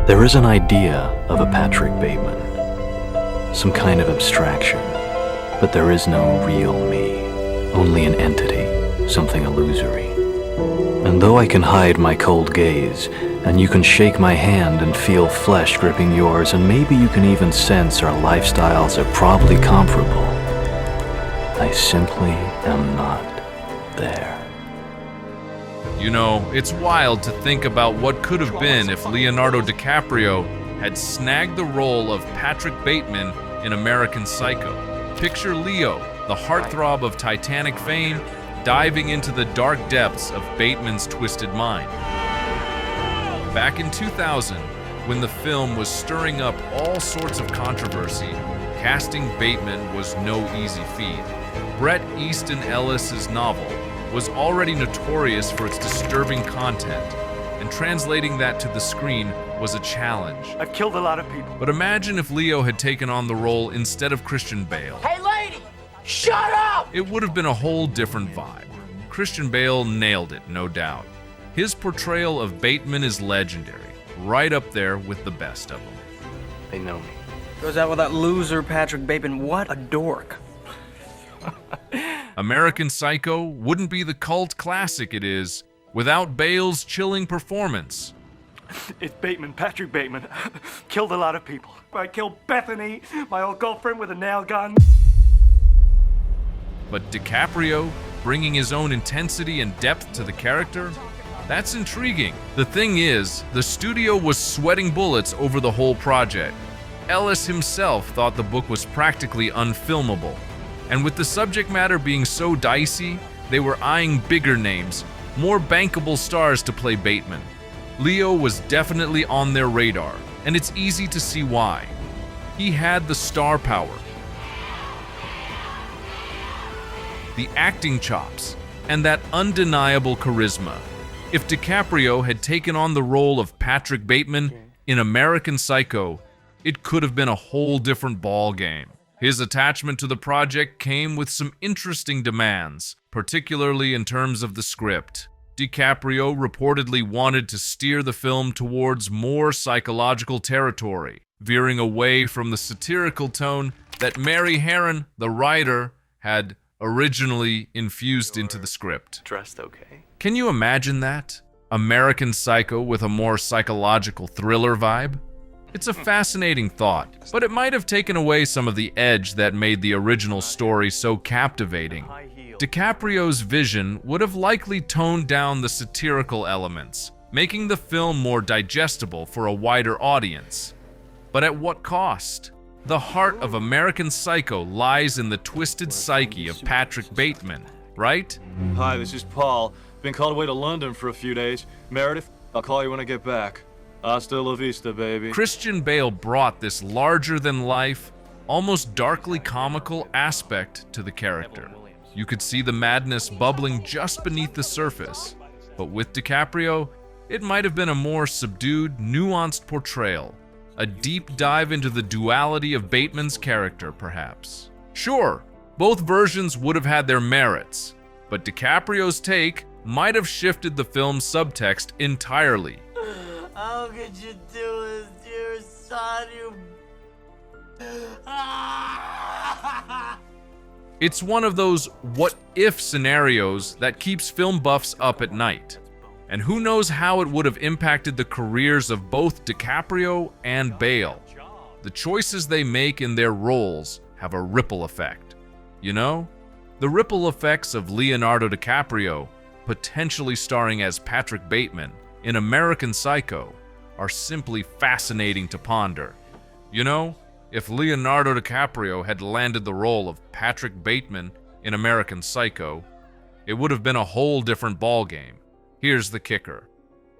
There is an idea of a Patrick Bateman, some kind of abstraction, but there is no real me, only an entity, something illusory. And though I can hide my cold gaze, and you can shake my hand and feel flesh gripping yours, and maybe you can even sense our lifestyles are probably comparable, I simply am not there. You know, it's wild to think about what could have been if Leonardo DiCaprio had snagged the role of Patrick Bateman in American Psycho. Picture Leo, the heartthrob of Titanic fame, diving into the dark depths of Bateman's twisted mind. Back in 2000, when the film was stirring up all sorts of controversy, casting Bateman was no easy feat. Bret Easton Ellis's novel was already notorious for its disturbing content, and translating that to the screen was a challenge. I've killed a lot of people. But imagine if Leo had taken on the role instead of Christian Bale. Hey lady, shut up! It would have been a whole different vibe. Christian Bale nailed it, no doubt. His portrayal of Bateman is legendary, right up there with the best of them. They know me. Goes out with that loser Patrick Bateman. What a dork. American Psycho wouldn't be the cult classic it is without Bale's chilling performance. It's Bateman, Patrick Bateman. Killed a lot of people. I killed Bethany, my old girlfriend, with a nail gun. But DiCaprio, bringing his own intensity and depth to the character, that's intriguing. The thing is, the studio was sweating bullets over the whole project. Ellis himself thought the book was practically unfilmable. And with the subject matter being so dicey, they were eyeing bigger names, more bankable stars to play Bateman. Leo was definitely on their radar, and it's easy to see why. He had the star power, the acting chops, and that undeniable charisma. If DiCaprio had taken on the role of Patrick Bateman in American Psycho, it could have been a whole different ball game. His attachment to the project came with some interesting demands, particularly in terms of the script. DiCaprio reportedly wanted to steer the film towards more psychological territory, veering away from the satirical tone that Mary Harron, the writer, had originally infused into the script. Dressed okay? Can you imagine that? American Psycho with a more psychological thriller vibe? It's a fascinating thought, but it might have taken away some of the edge that made the original story so captivating. DiCaprio's vision would have likely toned down the satirical elements, making the film more digestible for a wider audience. But at what cost? The heart of American Psycho lies in the twisted psyche of Patrick Bateman, right? Hi, this is Paul. Been called away to London for a few days. Meredith, I'll call you when I get back. Hasta la vista, baby. Christian Bale brought this larger-than-life, almost darkly comical aspect to the character. You could see the madness bubbling just beneath the surface, but with DiCaprio, it might have been a more subdued, nuanced portrayal, a deep dive into the duality of Bateman's character, perhaps. Sure, both versions would have had their merits, but DiCaprio's take might have shifted the film's subtext entirely. How could you do this to your son, you... It's one of those what-if scenarios that keeps film buffs up at night. And who knows how it would have impacted the careers of both DiCaprio and Bale. The choices they make in their roles have a ripple effect. You know? The ripple effects of Leonardo DiCaprio, potentially starring as Patrick Bateman, in American Psycho are simply fascinating to ponder. You know, if Leonardo DiCaprio had landed the role of Patrick Bateman in American Psycho, it would have been a whole different ballgame. Here's the kicker.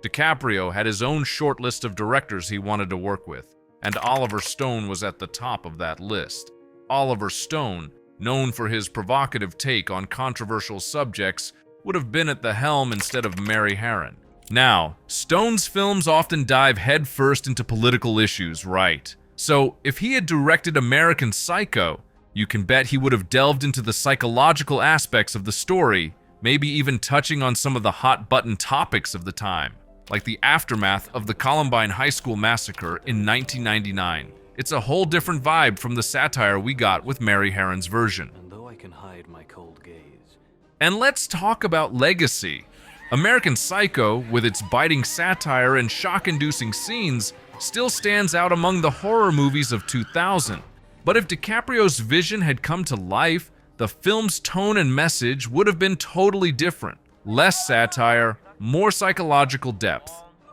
DiCaprio had his own short list of directors he wanted to work with, and Oliver Stone was at the top of that list. Oliver Stone, known for his provocative take on controversial subjects, would have been at the helm instead of Mary Harron. Now, Stone's films often dive headfirst into political issues, right? So, if he had directed American Psycho, you can bet he would have delved into the psychological aspects of the story, maybe even touching on some of the hot-button topics of the time. like the aftermath of the Columbine High School massacre in 1999. It's a whole different vibe from the satire we got with Mary Harron's version. And though I can hide my cold gaze. And let's talk about legacy. American Psycho, with its biting satire and shock-inducing scenes, still stands out among the horror movies of 2000. But if DiCaprio's vision had come to life, the film's tone and message would have been totally different. Less satire, more psychological depth.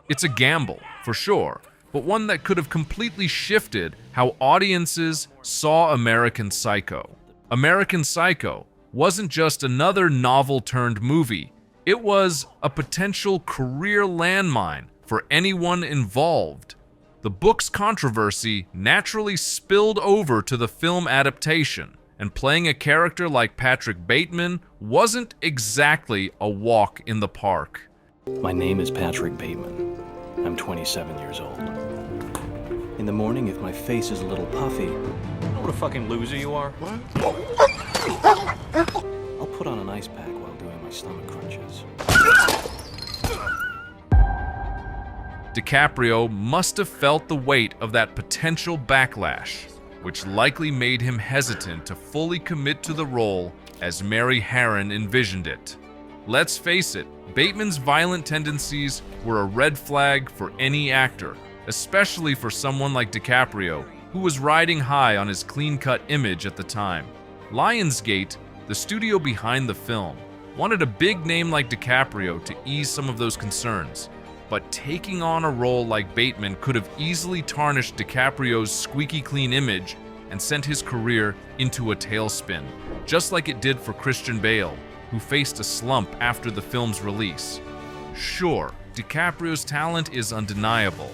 It's a gamble, for sure, but one that could have completely shifted how audiences saw American Psycho. American Psycho wasn't just another novel-turned movie. It was a potential career landmine for anyone involved. The book's controversy naturally spilled over to the film adaptation, and playing a character like Patrick Bateman wasn't exactly a walk in the park. My name is Patrick Bateman. I'm 27 years old. In the morning, if my face is a little puffy, You know what a fucking loser you are? I'll put on an ice pack while doing my stomach crunches. DiCaprio must have felt the weight of that potential backlash, which likely made him hesitant to fully commit to the role as Mary Harron envisioned it. Let's face it, Bateman's violent tendencies were a red flag for any actor, especially for someone like DiCaprio, who was riding high on his clean-cut image at the time. Lionsgate, the studio behind the film, wanted a big name like DiCaprio to ease some of those concerns. But taking on a role like Bateman could have easily tarnished DiCaprio's squeaky clean image and sent his career into a tailspin, just like it did for Christian Bale, who faced a slump after the film's release. Sure, DiCaprio's talent is undeniable,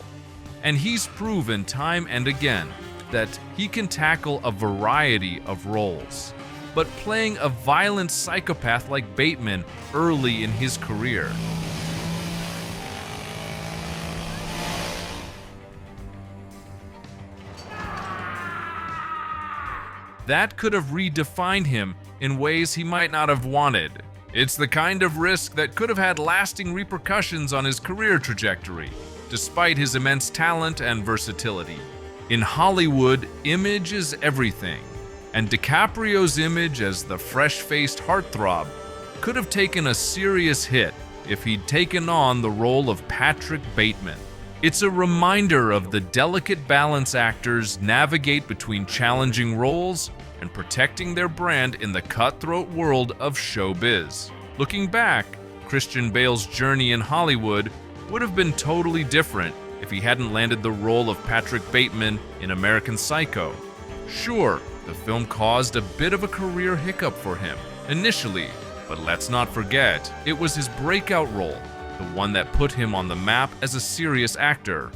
and he's proven time and again that he can tackle a variety of roles. But playing a violent psychopath like Bateman early in his career, that could have redefined him in ways he might not have wanted. It's the kind of risk that could have had lasting repercussions on his career trajectory, despite his immense talent and versatility. In Hollywood, image is everything, and DiCaprio's image as the fresh-faced heartthrob could have taken a serious hit if he'd taken on the role of Patrick Bateman. It's a reminder of the delicate balance actors navigate between challenging roles and protecting their brand in the cutthroat world of showbiz. Looking back, Christian Bale's journey in Hollywood would have been totally different if he hadn't landed the role of Patrick Bateman in American Psycho. Sure, the film caused a bit of a career hiccup for him initially, but let's not forget, it was his breakout role, the one that put him on the map as a serious actor.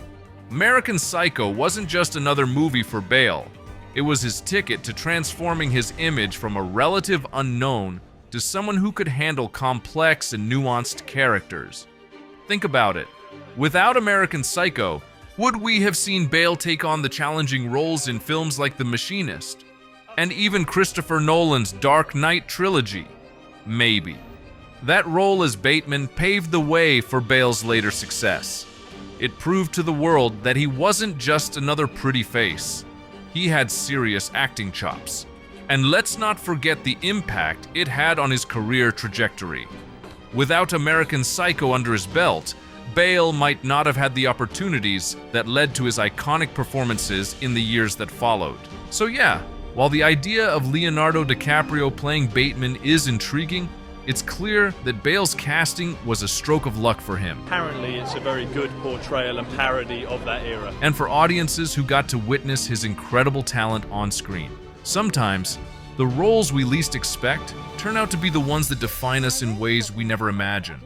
American Psycho wasn't just another movie for Bale. It was his ticket to transforming his image from a relative unknown to someone who could handle complex and nuanced characters. Think about it. Without American Psycho, would we have seen Bale take on the challenging roles in films like The Machinist? And even Christopher Nolan's Dark Knight trilogy? Maybe. That role as Bateman paved the way for Bale's later success. It proved to the world that he wasn't just another pretty face. He had serious acting chops. And let's not forget the impact it had on his career trajectory. Without American Psycho under his belt, Bale might not have had the opportunities that led to his iconic performances in the years that followed. So yeah, while the idea of Leonardo DiCaprio playing Bateman is intriguing, it's clear that Bale's casting was a stroke of luck for him. Apparently, it's a very good portrayal and parody of that era. And for audiences who got to witness his incredible talent on screen. Sometimes, the roles we least expect turn out to be the ones that define us in ways we never imagined.